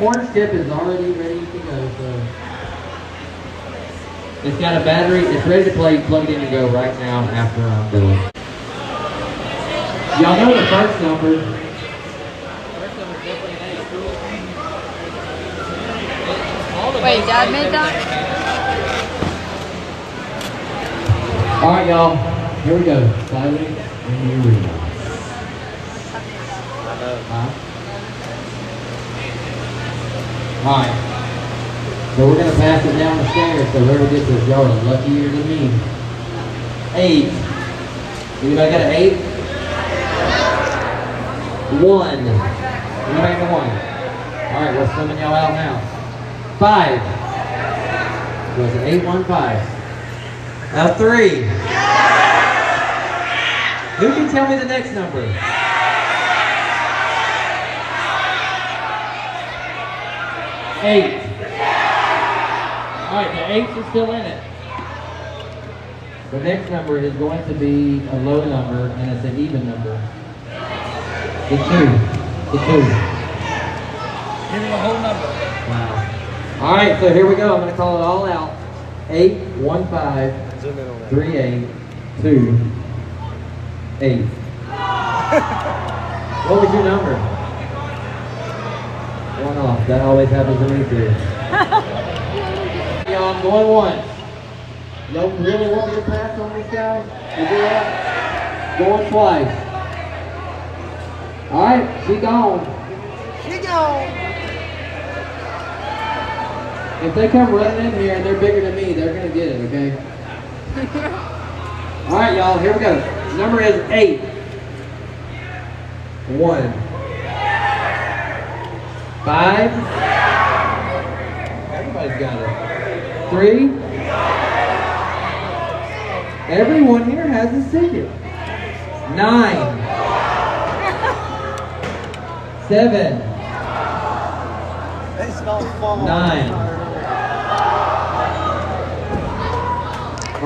orange tip is already ready to go, so it's got a battery. It's ready to play. Plug it in and go right now after I'm done. Y'all know the first number. First number's definitely an 8. Wait, Dad made that? All right, y'all. Here we go. Silent in the arena. All right. So we're gonna pass it down the stairs. So whoever gets this, y'all are luckier than me. 8. Anybody got an 8? 1. Anybody got 1? All right, we're swimming y'all out now. 5. Was it 8, 1, 5? Now 3. Who can tell me the next number? 8. All right, the 8's are still in it. The next number is going to be a low number, and it's an even number. The 2. The 2. Give me the whole number. Wow. All right, so here we go. I'm going to call it all out. 8, 1, 5, 3, 8, 2, 8. What was your number? 1 off. That always happens to me too. Y'all, I'm going once. Y'all really want me to pass on this guy? You do that? Going twice. All right, she gone. She gone. If they come running in here and they're bigger than me, they're gonna get it, okay? All right, y'all, here we go. The number is 8. 1. 5. Everybody's got it. 3. Everyone here has a secret. 9. 7. 9.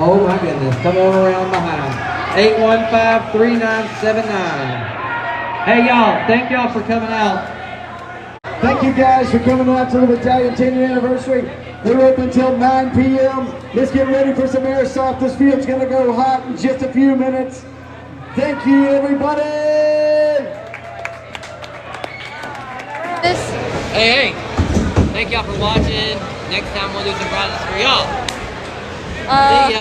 Oh my goodness, come on around behind. 815-3979. Hey y'all, thank y'all for coming out. Thank you guys for coming out to the Battalion 10th anniversary. We're open until 9 p.m. Let's get ready for some airsoft. This field's gonna go hot in just a few minutes. Thank you, everybody. Hey, thank y'all for watching. Next time we'll do some prizes for y'all. See ya.